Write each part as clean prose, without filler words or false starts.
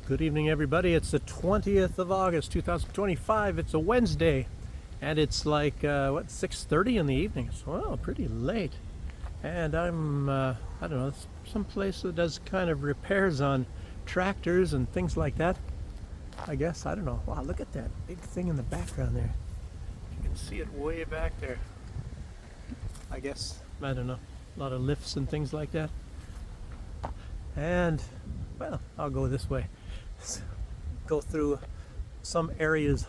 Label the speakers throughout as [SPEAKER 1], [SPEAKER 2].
[SPEAKER 1] Good evening, everybody. It's the 20th of August, 2025. It's a Wednesday, and it's like, 6:30 in the evening. So, well, pretty late. And I'm, I don't know, some place that does kind of repairs on tractors and things like that. I guess, I don't know. Wow, look at that big thing in the background there. You can see it way back there. I guess, I don't know, a lot of lifts and things like that. And, well, I'll go this way. Go through some areas,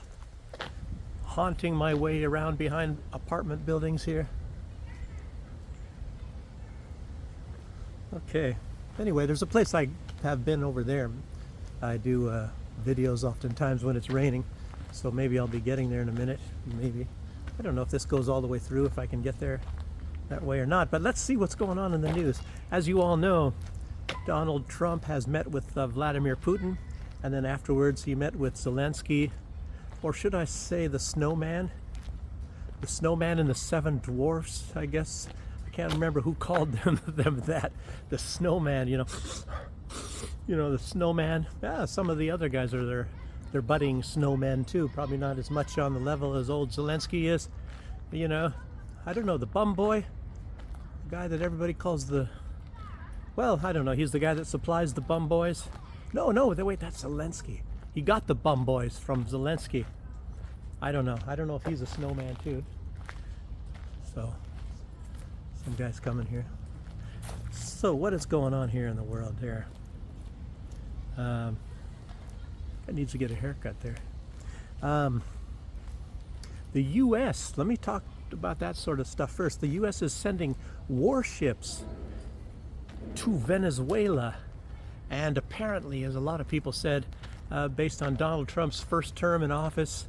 [SPEAKER 1] haunting my way around behind apartment buildings here. Okay. Anyway, there's a place I have been over there. I do videos oftentimes when it's raining, so maybe I'll be getting there in a minute. Maybe. I don't know if this goes all the way through, if I can get there that way or not. But let's see what's going on in the news. As you all know, Donald Trump has met with Vladimir Putin, and then afterwards he met with Zelensky, or should I say the snowman? The snowman and the seven dwarfs, I guess. I can't remember who called them that. The snowman, you know, the snowman. Yeah, some of the other guys are they're budding snowmen too. Probably not as much on the level as old Zelensky is. You know, I don't know, the bum boy, the guy that everybody calls the, well, I don't know, he's the guy that supplies the bum boys. No, wait, that's Zelensky. He got the bum boys from Zelensky. I don't know if he's a snowman too. So, some guy's coming here. So, what is going on here in the world here? I need to get a haircut there. The U.S., let me talk about that sort of stuff first. The U.S. is sending warships to Venezuela, and apparently, as a lot of people said, based on Donald Trump's first term in office,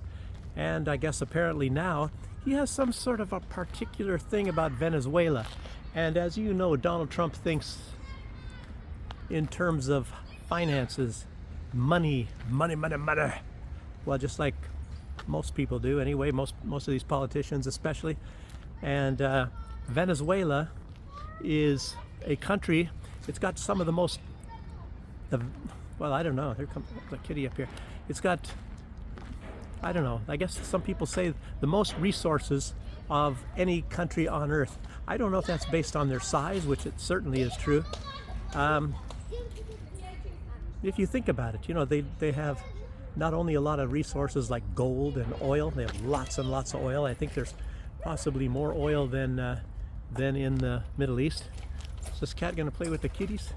[SPEAKER 1] and I guess apparently now, he has some sort of a particular thing about Venezuela. And as you know, Donald Trump thinks in terms of finances, money. Well, just like most people do anyway, most of these politicians especially. And Venezuela is a country, it's got some of the most, well, I don't know, here comes the kitty up here. It's got, I don't know, I guess some people say the most resources of any country on earth. I don't know if that's based on their size, which it certainly is true. If you think about it, you know, they have not only a lot of resources like gold and oil, they have lots and lots of oil. I think there's possibly more oil than in the Middle East. Is this cat gonna play with the kitties?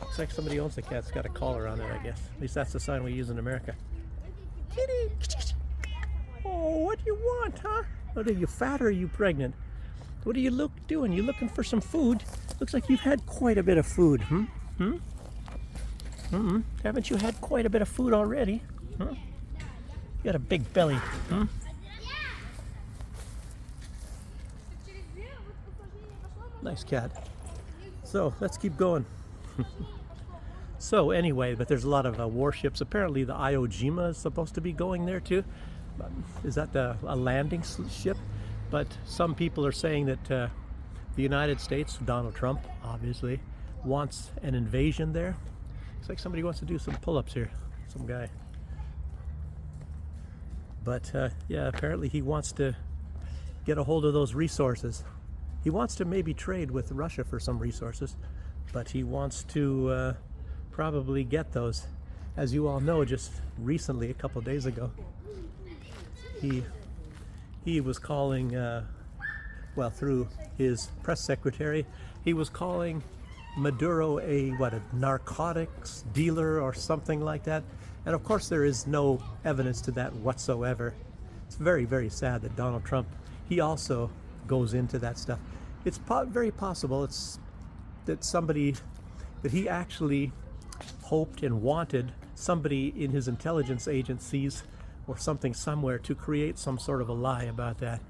[SPEAKER 1] Looks like somebody owns the cat. It's got a collar on it, I guess. At least that's the sign we use in America. Kitty! Oh, what do you want, huh? What, are you fat or are you pregnant? What are you doing? You looking for some food? Looks like you've had quite a bit of food, Haven't you had quite a bit of food already? You got a big belly, Nice cat. So, let's keep going. So, anyway, but there's a lot of warships. Apparently, the Iwo Jima is supposed to be going there too. Is that a landing ship? But some people are saying that the United States, Donald Trump, obviously, wants an invasion there. Looks like somebody wants to do some pull-ups here. Some guy. But, yeah, apparently he wants to get a hold of those resources. He wants to maybe trade with Russia for some resources, but he wants to probably get those. As you all know, just recently, a couple days ago, he was calling, well, through his press secretary, he was calling Maduro a narcotics dealer or something like that. And of course there is no evidence to that whatsoever. It's very, very sad that Donald Trump, he also goes into that stuff. It's very possible that he actually hoped and wanted somebody in his intelligence agencies or something somewhere to create some sort of a lie about that.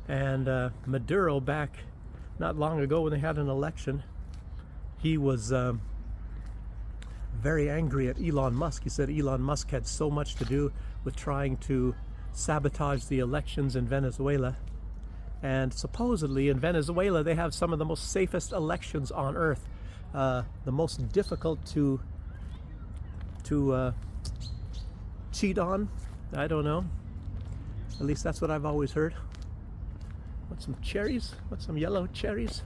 [SPEAKER 1] And Maduro, back not long ago when they had an election, he was very angry at Elon Musk. He said Elon Musk had so much to do with trying to sabotage the elections in Venezuela. And supposedly in Venezuela, they have some of the most safest elections on earth. The most difficult to to cheat on. I don't know. At least that's what I've always heard. Want some cherries? Want some yellow cherries?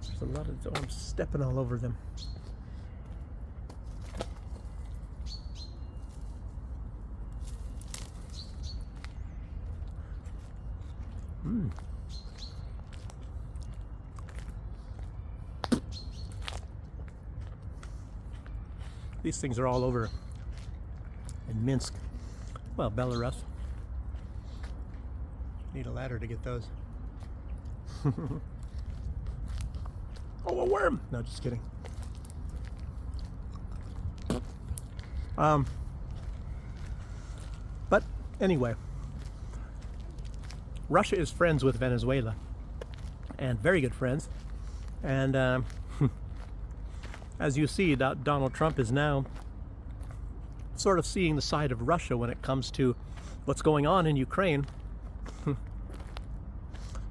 [SPEAKER 1] There's a lot of, oh, I'm stepping all over them. These things are all over in Minsk. Well, Belarus. Need a ladder to get those. Oh, a worm! No, just kidding. But anyway, Russia is friends with Venezuela, and very good friends. And as you see, Donald Trump is now sort of seeing the side of Russia when it comes to what's going on in Ukraine.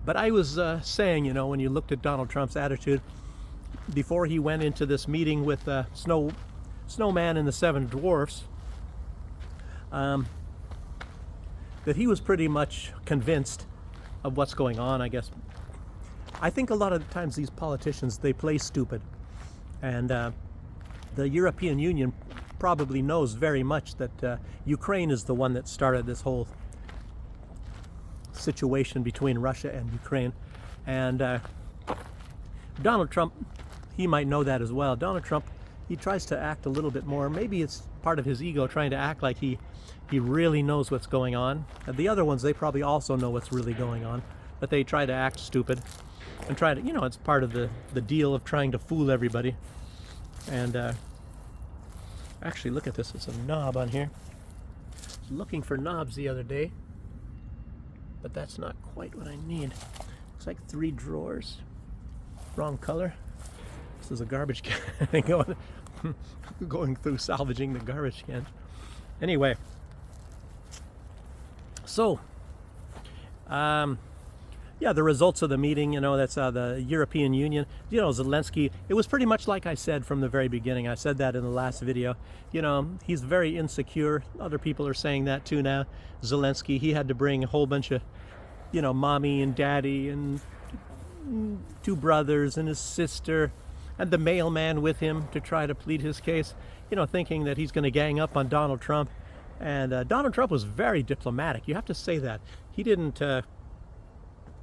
[SPEAKER 1] But I was saying, you know, when you looked at Donald Trump's attitude before he went into this meeting with Snowman and the Seven Dwarfs, that he was pretty much convinced of what's going on, I guess. I think a lot of the times these politicians, they play stupid. And the European Union probably knows very much that Ukraine is the one that started this whole situation between Russia and Ukraine. And Donald Trump, he might know that as well. Donald Trump, he tries to act a little bit more. Maybe it's part of his ego trying to act like he really knows what's going on. And the other ones, they probably also know what's really going on, but they try to act stupid and try to, you know, it's part of the deal of trying to fool everybody. And actually, look at this. It's a knob on here. I was looking for knobs the other day, but that's not quite what I need. It's like 3 drawers. Wrong color. This is a garbage can. going through salvaging the garbage cans. Anyway, so yeah, the results of the meeting, you know, that's the European Union, you know, Zelensky, it was pretty much like I said from the very beginning. I said that in the last video. You know, he's very insecure. Other people are saying that too now. Zelensky, he had to bring a whole bunch of, you know, mommy and daddy and 2 brothers and his sister and the mailman with him to try to plead his case, you know, thinking that he's going to gang up on Donald Trump. And Donald Trump was very diplomatic. You have to say that. He didn't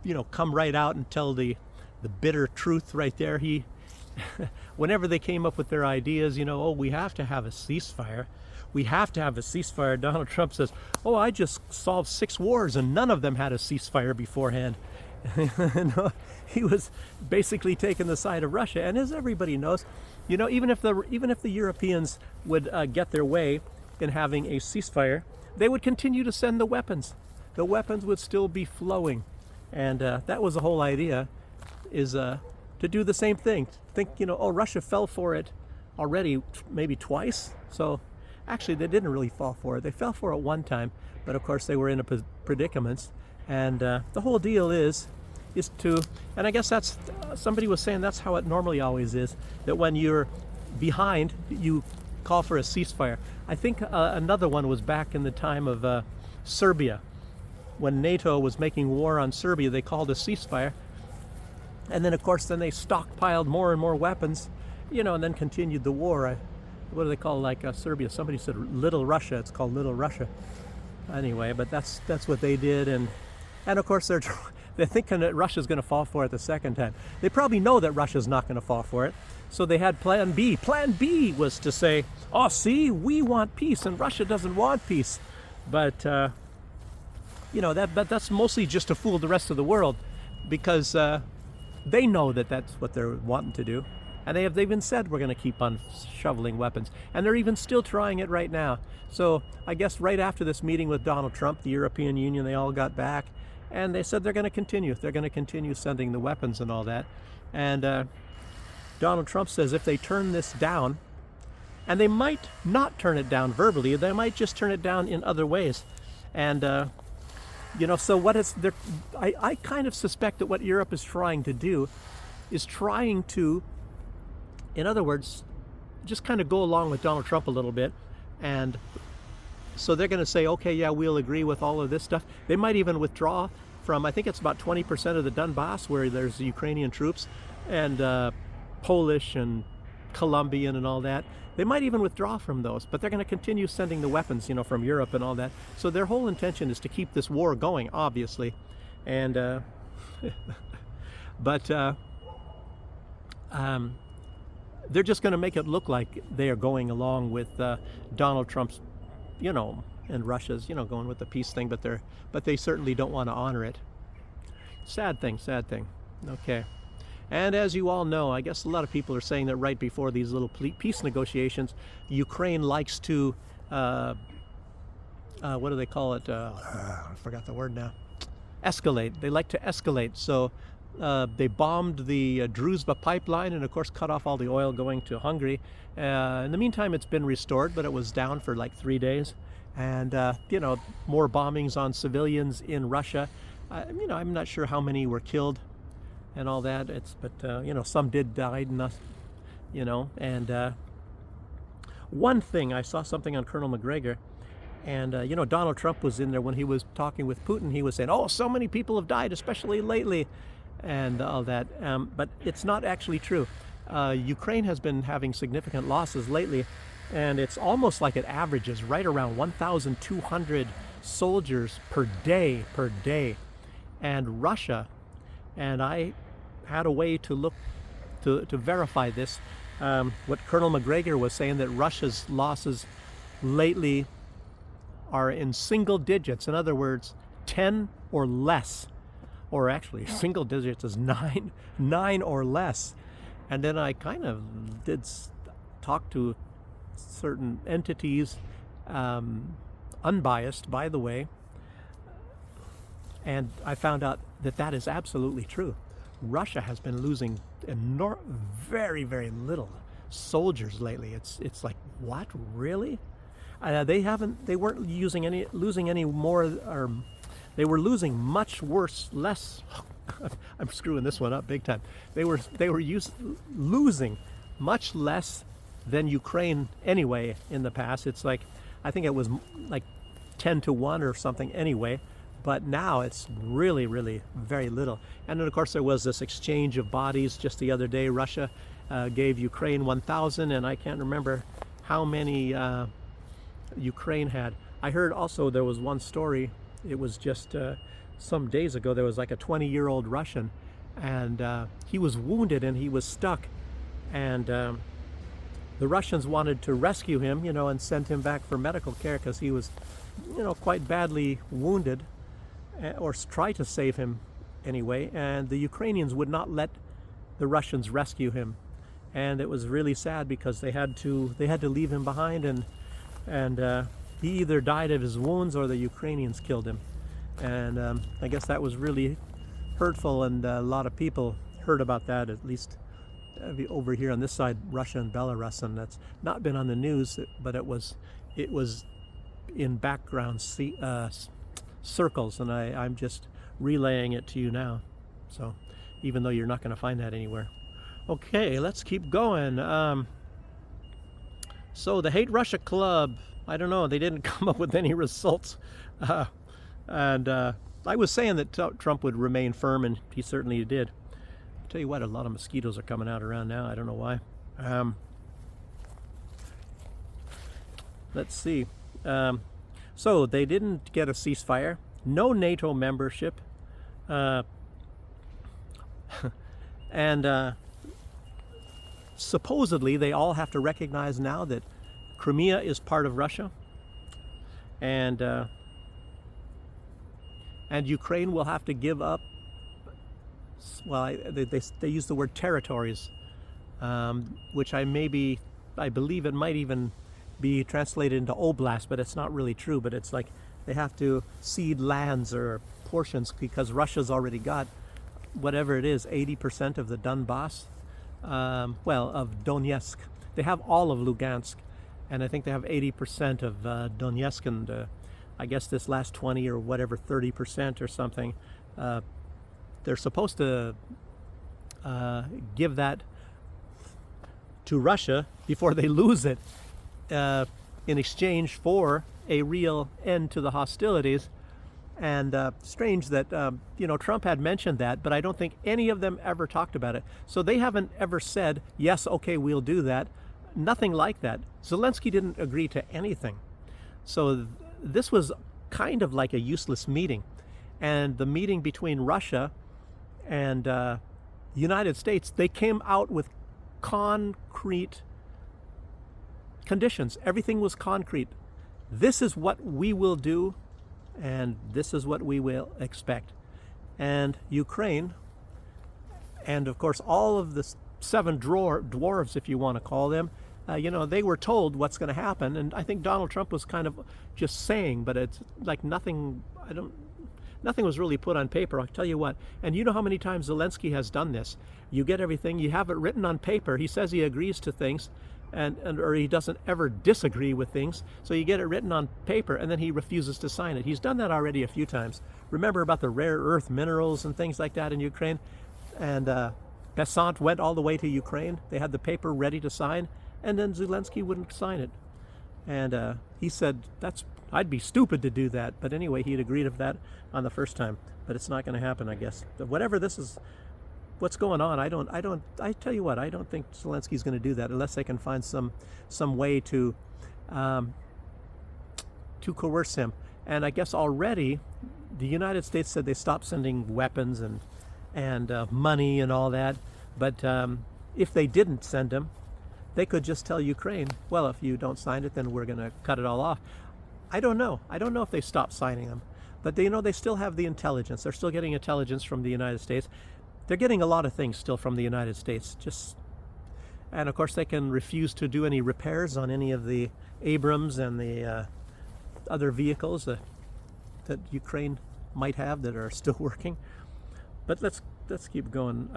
[SPEAKER 1] you know, come right out and tell the bitter truth right there. He, whenever they came up with their ideas, you know, oh, we have to have a ceasefire. We have to have a ceasefire. Donald Trump says, oh, I just solved 6 wars and none of them had a ceasefire beforehand. No, he was basically taking the side of Russia. And as everybody knows, you know, even if the Europeans would get their way in having a ceasefire, they would continue to send the weapons. The weapons would still be flowing. And that was the whole idea, is to do the same thing. Think, you know, oh, Russia fell for it already maybe twice. So actually, they didn't really fall for it. They fell for it one time, but of course they were in a predicaments. And the whole deal is to, and I guess that's, somebody was saying that's how it normally always is, that when you're behind, you call for a ceasefire. I think another one was back in the time of Serbia. When NATO was making war on Serbia, they called a ceasefire. And then, of course, then they stockpiled more and more weapons, you know, and then continued the war. What do they call, like, Serbia? Somebody said Little Russia. It's called Little Russia. Anyway, but that's what they did. And of course, they're thinking that Russia's going to fall for it the second time. They probably know that Russia's not going to fall for it. So they had Plan B. Plan B was to say, oh, see, we want peace and Russia doesn't want peace. But you know, but that's mostly just to fool the rest of the world, because they know that that's what they're wanting to do. And they've even said we're going to keep on shoveling weapons. And they're even still trying it right now. So I guess right after this meeting with Donald Trump, the European Union, they all got back. And they said they're going to continue. They're going to continue sending the weapons and all that. And Donald Trump says if they turn this down, and they might not turn it down verbally, they might just turn it down in other ways. And you know, so what is there? I kind of suspect that what Europe is trying to do is trying to, in other words, just kind of go along with Donald Trump a little bit, And so they're going to say, okay, yeah, we'll agree with all of this stuff. They might even withdraw from, I think it's about 20% of the Donbass where there's Ukrainian troops, and Polish and Colombian and all that. They might even withdraw from those, but they're going to continue sending the weapons, from Europe and all that. So their whole intention is to keep this war going, obviously. And but they're just going to make it look like they are going along with Donald Trump's, and Russia's, going with the peace thing, but they certainly don't want to honor it. Sad thing. Okay. And as you all know, I guess a lot of people are saying that right before these little peace negotiations, Ukraine likes to, what do they call it? I forgot the word now. Escalate. They like to escalate. So they bombed the Druzhba pipeline and, of course, cut off all the oil going to Hungary. In the meantime, it's been restored, but it was down for like 3 days. And, more bombings on civilians in Russia. I'm not sure how many were killed and all that. But some did die, and one thing, I saw something on Colonel McGregor, and Donald Trump was in there when he was talking with Putin. He was saying, oh, so many people have died, especially lately, and all that, but it's not actually true. Ukraine has been having significant losses lately, and it's almost like it averages right around 1,200 soldiers per day. And Russia, and I had a way to look to verify this. What Colonel McGregor was saying, that Russia's losses lately are in single digits. In other words, 10 or less, or actually single digits is 9 or less. And then I kind of did talk to certain entities, unbiased, by the way, and I found out that that is absolutely true. Russia has been losing very, very little soldiers lately. It's like, what, really? They weren't losing any more, or they were losing much less. I'm screwing this one up big time. They were losing much less than Ukraine anyway in the past. It's like, I think it was like 10-1 or something anyway. But now it's really, really very little. And then, of course, there was this exchange of bodies just the other day. Russia gave Ukraine 1,000, and I can't remember how many Ukraine had. I heard also there was one story, it was just some days ago, there was like a 20-year-old Russian, and he was wounded and he was stuck. And the Russians wanted to rescue him, and send him back for medical care because he was, quite badly wounded, or try to save him anyway, and the Ukrainians would not let the Russians rescue him, and it was really sad because they had to leave him behind, and he either died of his wounds or the Ukrainians killed him, and I guess that was really hurtful, and a lot of people heard about that, at least over here on this side, Russia and Belarus, and that's not been on the news, but it was in background circles, and I'm just relaying it to you now, so even though you're not going to find that anywhere. Okay, let's keep going. So the Hate Russia Club, I don't know, they didn't come up with any results, and I was saying that Trump would remain firm, and he certainly did. I'll tell you what, a lot of mosquitoes are coming out around now. I don't know why. Let's see. So they didn't get a ceasefire, no NATO membership, and supposedly they all have to recognize now that Crimea is part of Russia, and Ukraine will have to give up, well, they use the word territories, which I believe it might even be translated into oblast, but it's not really true. But it's like they have to cede lands or portions because Russia's already got whatever it is, 80% of the Donbass, of Donetsk. They have all of Lugansk, and I think they have 80% of Donetsk, and I guess this last 20 or whatever, 30% or something, they're supposed to give that to Russia before they lose it. in exchange for a real end to the hostilities. And strange that Trump had mentioned that, but I don't think any of them ever talked about it. So they haven't ever said, yes, okay, we'll do that. Nothing like that. Zelensky didn't agree to anything. So this was kind of like a useless meeting. And the meeting between Russia and the United States, they came out with concrete conditions. Everything was concrete. This is what we will do, and this is what we will expect. And Ukraine, and of course all of the seven dwarves, if you want to call them, they were told what's going to happen. And I think Donald Trump was kind of just saying, but it's like nothing was really put on paper. I'll tell you what. And you know how many times Zelensky has done this? You get everything, you have it written on paper. He says he agrees to things, or he doesn't ever disagree with things. So you get it written on paper, and then he refuses to sign it. He's done that already a few times. Remember about the rare earth minerals and things like that in Ukraine? And Bessant went all the way to Ukraine. They had the paper ready to sign, and then Zelensky wouldn't sign it. And he said, I'd be stupid to do that. But anyway, he'd agreed to that on the first time. But it's not going to happen, I guess. Whatever this is, what's going on, I tell you what, I don't think Zelensky's going to do that unless they can find some way to coerce him. And I guess already the United States said they stopped sending weapons and money and all that. But if they didn't send them, they could just tell Ukraine, well, if you don't sign it, then we're going to cut it all off. I don't know if they stopped signing them. But they still have the intelligence. They're still getting intelligence from the United States. They're getting a lot of things still from the United States. And of course they can refuse to do any repairs on any of the Abrams and the other vehicles that Ukraine might have that are still working. But let's keep going.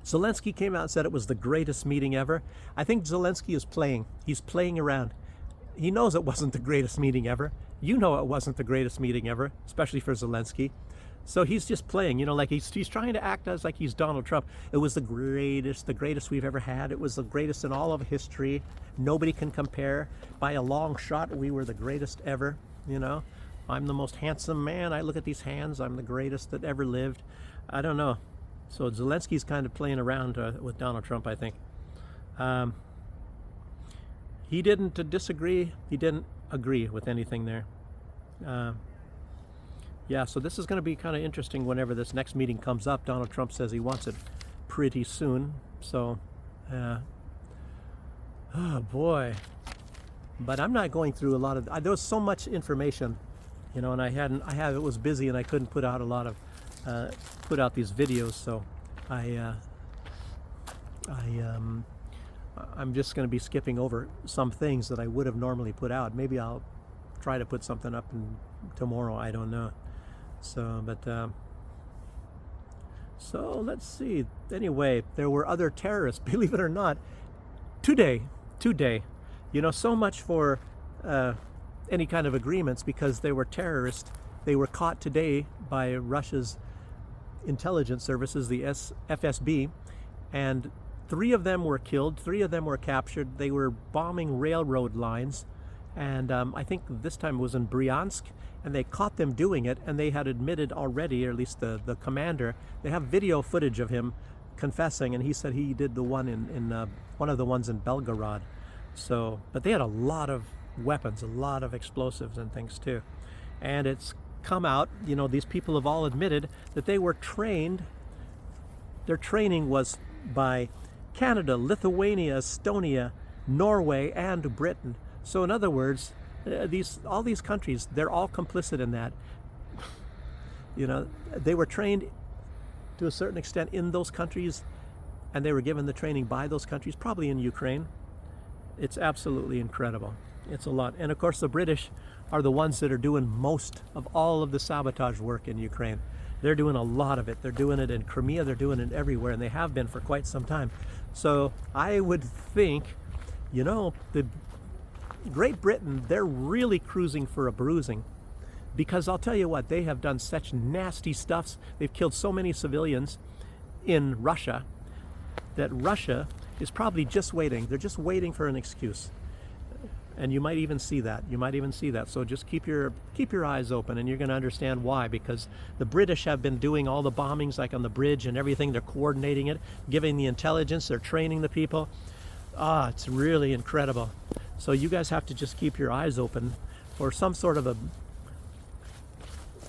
[SPEAKER 1] Zelensky came out and said it was the greatest meeting ever. I think Zelensky is playing. He's playing around. He knows it wasn't the greatest meeting ever. You know it wasn't the greatest meeting ever, especially for Zelensky. So he's just playing, like he's trying to act as like he's Donald Trump. It was the greatest we've ever had. It was the greatest in all of history. Nobody can compare. By a long shot, we were the greatest ever, I'm the most handsome man. I look at these hands. I'm the greatest that ever lived. I don't know. So Zelensky's kind of playing around with Donald Trump, I think. He didn't disagree. He didn't agree with anything there. Yeah, so this is going to be kind of interesting whenever this next meeting comes up. Donald Trump says he wants it pretty soon. So, oh boy. But I'm not going through a lot of, there was so much information, and it was busy and I couldn't put out these videos. So I'm just going to be skipping over some things that I would have normally put out. Maybe I'll try to put something up tomorrow. I don't know. So, so let's see. Anyway, there were other terrorists, believe it or not, today. So much for any kind of agreements because they were terrorists. They were caught today by Russia's intelligence services, the FSB, and 3 of them were killed, 3 of them were captured. They were bombing railroad lines, and I think this time it was in Bryansk, and they caught them doing it, and they had admitted already, or at least the commander, they have video footage of him confessing, and he said he did the one in one of the ones in Belgorod. So, but they had a lot of weapons, a lot of explosives and things too. And it's come out, these people have all admitted that they were trained. Their training was by Canada, Lithuania, Estonia, Norway, and Britain. So in other words, all these countries, they're all complicit in that. They were trained to a certain extent in those countries, and they were given the training by those countries, probably in Ukraine. It's absolutely incredible. It's a lot. And of course, the British are the ones that are doing most of all of the sabotage work in Ukraine. They're doing a lot of it. They're doing it in Crimea. They're doing it everywhere, and they have been for quite some time. So I would think, the Great Britain, they're really cruising for a bruising, because I'll tell you what, they have done such nasty stuffs. They've killed so many civilians in Russia that Russia is probably just waiting. They're just waiting for an excuse. And you might even see that. You might even see that. So just keep your eyes open, and you're going to understand why. Because the British have been doing all the bombings, like on the bridge and everything. They're coordinating it, giving the intelligence. They're training the people. It's really incredible. So you guys have to just keep your eyes open for some sort of a,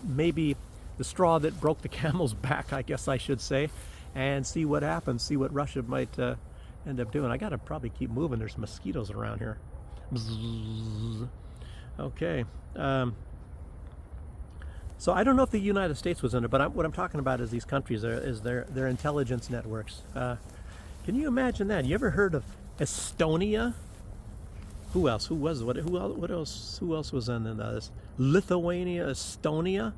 [SPEAKER 1] maybe the straw that broke the camel's back, I guess I should say, and see what happens. See what Russia might end up doing. I got to probably keep moving. There's mosquitoes around here. Bzzz. Okay. So I don't know if the United States was in it, but what I'm talking about is these countries, is their intelligence networks. Can you imagine that? You ever heard of Estonia? Who else? Who was what? What else? Who else was in this? Lithuania, Estonia.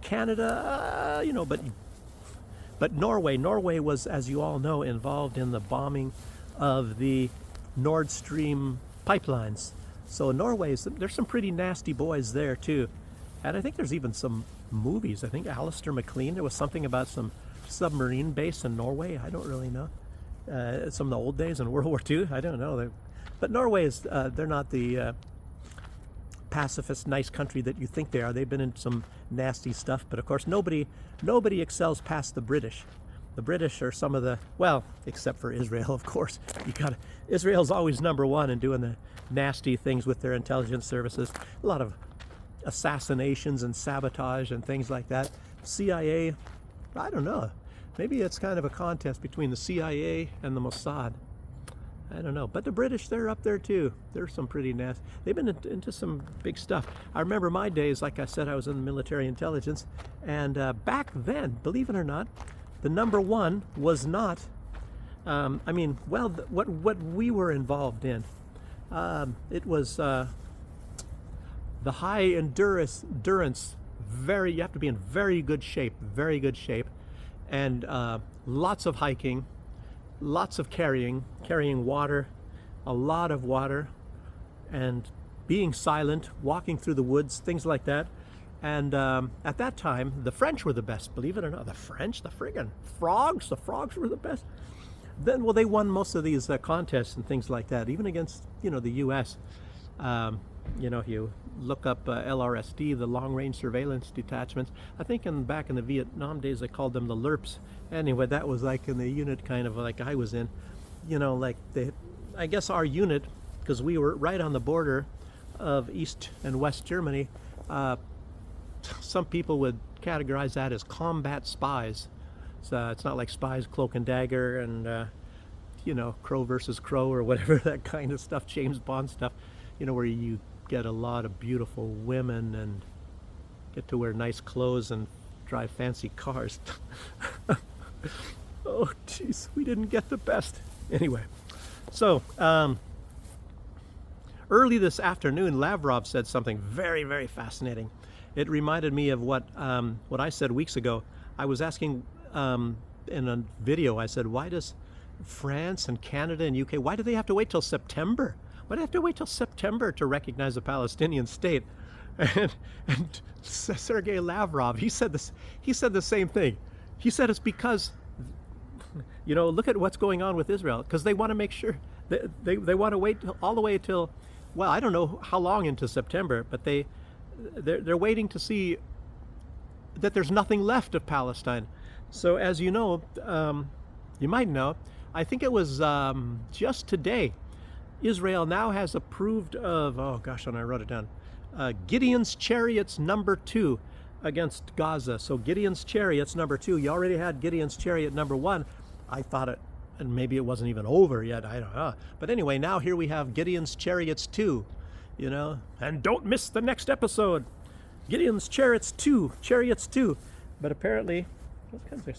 [SPEAKER 1] Canada. But Norway. Norway was, as you all know, involved in the bombing of the Nord Stream pipelines. So Norway, there's some pretty nasty boys there too. And I think there's even some movies. I think Alistair McLean, there was something about some submarine base in Norway. I don't really know. Some of the old days in World War II. I don't know. But Norway is, they're not the pacifist, nice country that you think they are. They've been in some nasty stuff. But of course, nobody excels past the British. The British are some of the, well, except for Israel, of course. Israel's always number one in doing the nasty things with their intelligence services. A lot of assassinations and sabotage and things like that. CIA, I don't know. Maybe it's kind of a contest between the CIA and the Mossad. I don't know. But the British, they're up there too. They're some pretty nasty. They've been into some big stuff. I remember my days, like I said, I was in the military intelligence. And back then, believe it or not, the number one was not, what we were involved in. It was the high endurance, you have to be in very good shape, and lots of hiking, lots of carrying water, a lot of water, and being silent, walking through the woods, things like that. And at that time, the French were the best, believe it or not. The French, the friggin' frogs, were the best. Then, well, they won most of these contests and things like that, even against, the U.S. If you look up LRSD, the Long Range Surveillance Detachments, I think back in the Vietnam days, they called them the LRPs. Anyway, that was like in the unit kind of like I was in, I guess our unit, because we were right on the border of East and West Germany, some people would categorize that as combat spies. So it's not like Spies, Cloak and Dagger and, Crow versus Crow or whatever, that kind of stuff, James Bond stuff, where you get a lot of beautiful women and get to wear nice clothes and drive fancy cars. Oh, jeez, we didn't get the best. Anyway, so early this afternoon, Lavrov said something very, very fascinating. It reminded me of what I said weeks ago. I was asking in a video, I said, why does France and Canada and UK, why do they have to wait till September? Why do they have to wait till September to recognize a Palestinian state? And Sergei Lavrov, he said the same thing. He said it's because, look at what's going on with Israel, because they want to make sure, they want to wait all the way till, well, I don't know how long into September, but they're waiting to see that there's nothing left of Palestine. So as you know, you might know, I think it was just today, Israel now has approved of, and I wrote it down, Gideon's Chariots number 2 against Gaza. So Gideon's Chariots number 2, you already had Gideon's Chariot number 1. I thought it, and maybe it wasn't even over yet, I don't know. But anyway, now here we have Gideon's Chariots 2, and don't miss the next episode. Gideon's Chariots 2. But apparently, what kinds of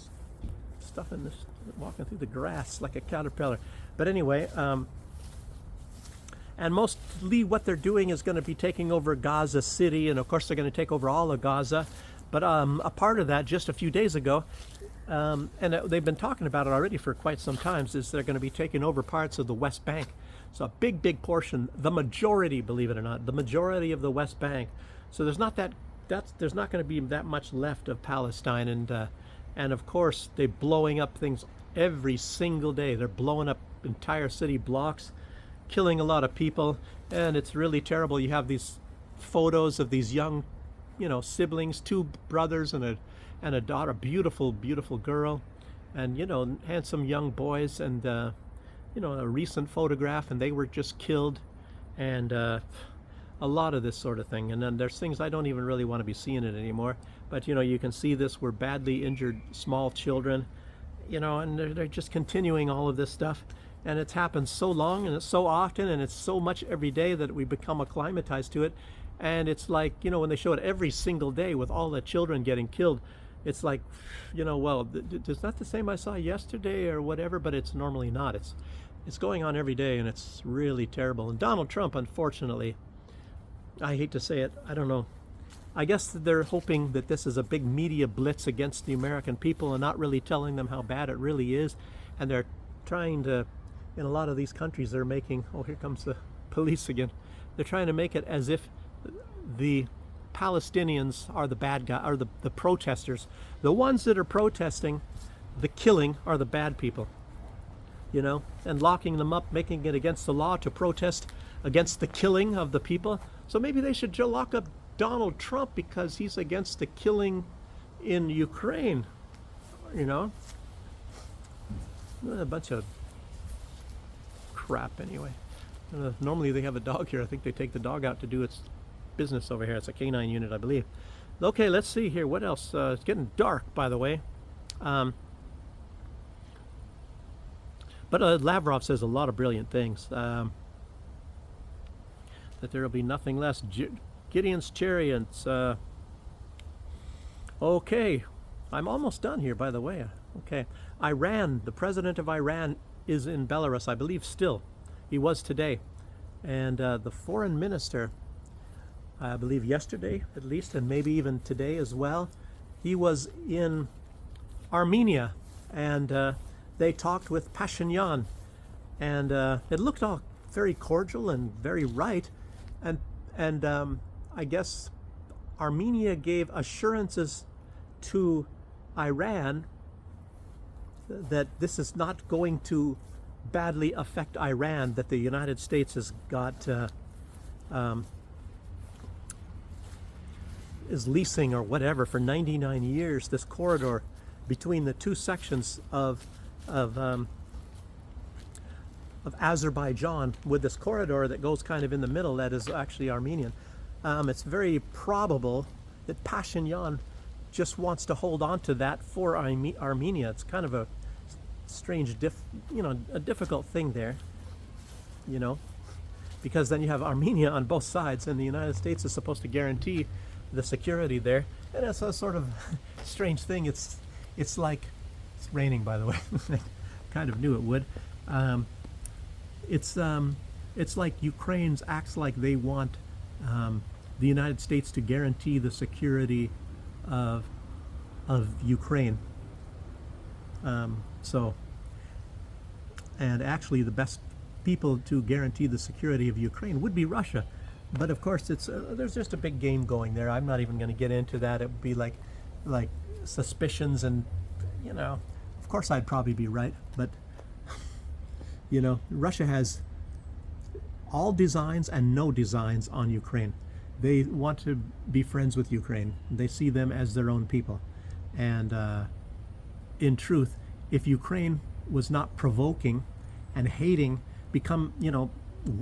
[SPEAKER 1] stuff in this, walking through the grass like a caterpillar. But anyway, and mostly what they're doing is going to be taking over Gaza City, and of course they're going to take over all of Gaza. But a part of that, just a few days ago, and they've been talking about it already for quite some time, is they're going to be taking over parts of the West Bank. So a big portion, the majority, believe it or not, the majority of the West Bank. So there's not there's not going to be that much left of Palestine, and of course they're blowing up things every single day. They're blowing up entire city blocks, killing a lot of people, and it's really terrible. You have these photos of these young, siblings, two brothers and a daughter, beautiful, beautiful girl, and handsome young boys, and a recent photograph, and they were just killed, and a lot of this sort of thing. And then there's things I don't even really want to be seeing it anymore. But you can see this were badly injured small children, and they're just continuing all of this stuff. And it's happened so long, and it's so often, and it's so much every day that we become acclimatized to it. And it's like, when they show it every single day with all the children getting killed, it's like, well, it's not the same I saw yesterday or whatever, but it's normally not. It's going on every day, and it's really terrible. And Donald Trump, unfortunately, I hate to say it, I don't know. I guess they're hoping that this is a big media blitz against the American people and not really telling them how bad it really is. And they're trying to, in a lot of these countries, they're making, oh, here comes the police again. They're trying to make it as if the Palestinians are the bad guy, are the protesters. The ones that are protesting the killing are the bad people, and locking them up, making it against the law to protest against the killing of the people. So maybe they should lock up Donald Trump because he's against the killing in Ukraine, A bunch of crap anyway. Normally they have a dog here. I think they take the dog out to do its business over here. It's a canine unit, I believe. Okay, let's see here. What else? It's getting dark, by the way. But Lavrov says a lot of brilliant things. That there will be nothing less. Gideon's chariots. Okay, I'm almost done here, by the way. Okay, Iran, the president of Iran is in Belarus, I believe still. He was today. And the foreign minister, I believe yesterday at least, and maybe even today as well, he was in Armenia, and they talked with Pashinyan, and it looked all very cordial and very right, and I guess Armenia gave assurances to Iran that this is not going to badly affect Iran, that the United States has got is leasing or whatever for 99 years this corridor between the two sections of Azerbaijan, with this corridor that goes kind of in the middle that is actually Armenian. It's very probable that Pashinyan just wants to hold on to that for Armenia. It's kind of a strange, a difficult thing there, because then you have Armenia on both sides, and the United States is supposed to guarantee the security there, and it's a sort of strange thing. It's like, it's raining, by the way. Kind of knew it would. It's like Ukraine acts like they want the United States to guarantee the security of Ukraine. And actually the best people to guarantee the security of Ukraine would be Russia. But of course, there's just a big game going there. I'm not even going to get into that. It would be like suspicions, and of course I'd probably be right, but Russia has all designs and no designs on Ukraine. They want to be friends with Ukraine. They see them as their own people. And in truth, if Ukraine was not provoking and hating, become,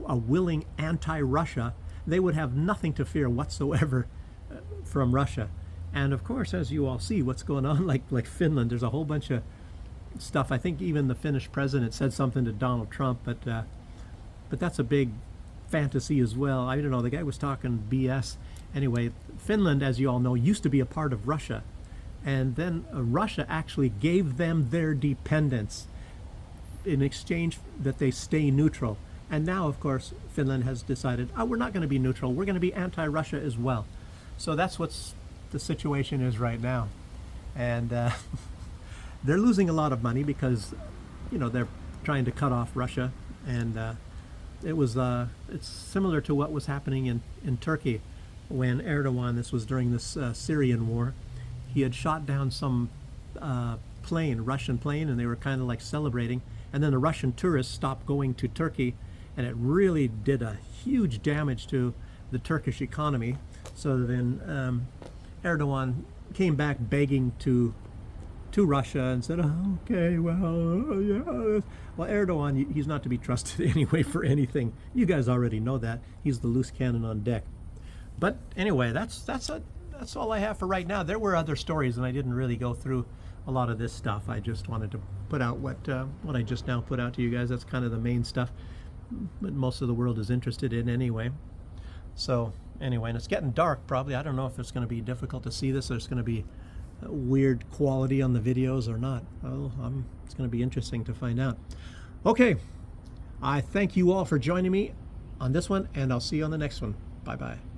[SPEAKER 1] a willing anti-Russia, they would have nothing to fear whatsoever from Russia. And of course, as you all see, what's going on, like Finland, there's a whole bunch of stuff. I think even the Finnish president said something to Donald Trump, but that's a big fantasy as well. I don't know, the guy was talking BS. Anyway, Finland, as you all know, used to be a part of Russia. And then Russia actually gave them their dependence in exchange that they stay neutral. And now, of course, Finland has decided, we're not going to be neutral. We're going to be anti-Russia as well. So that's what's the situation is right now. And they're losing a lot of money because, they're trying to cut off Russia. And it's similar to what was happening in Turkey when Erdogan, this was during this Syrian war, he had shot down some Russian plane, and they were kind of like celebrating. And then the Russian tourists stopped going to Turkey, and it really did a huge damage to the Turkish economy. So then Erdogan came back begging to Russia and said, oh, okay, well, yeah. Well, Erdogan, he's not to be trusted anyway for anything. You guys already know that. He's the loose cannon on deck. But anyway, that's all I have for right now. There were other stories, and I didn't really go through a lot of this stuff. I just wanted to put out what I just now put out to you guys. That's kind of the main stuff that most of the world is interested in anyway. So anyway, and it's getting dark probably. I don't know if it's going to be difficult to see this, or it's going to be weird quality on the videos or not. Well, it's going to be interesting to find out. Okay, I thank you all for joining me on this one, and I'll see you on the next one. Bye-bye.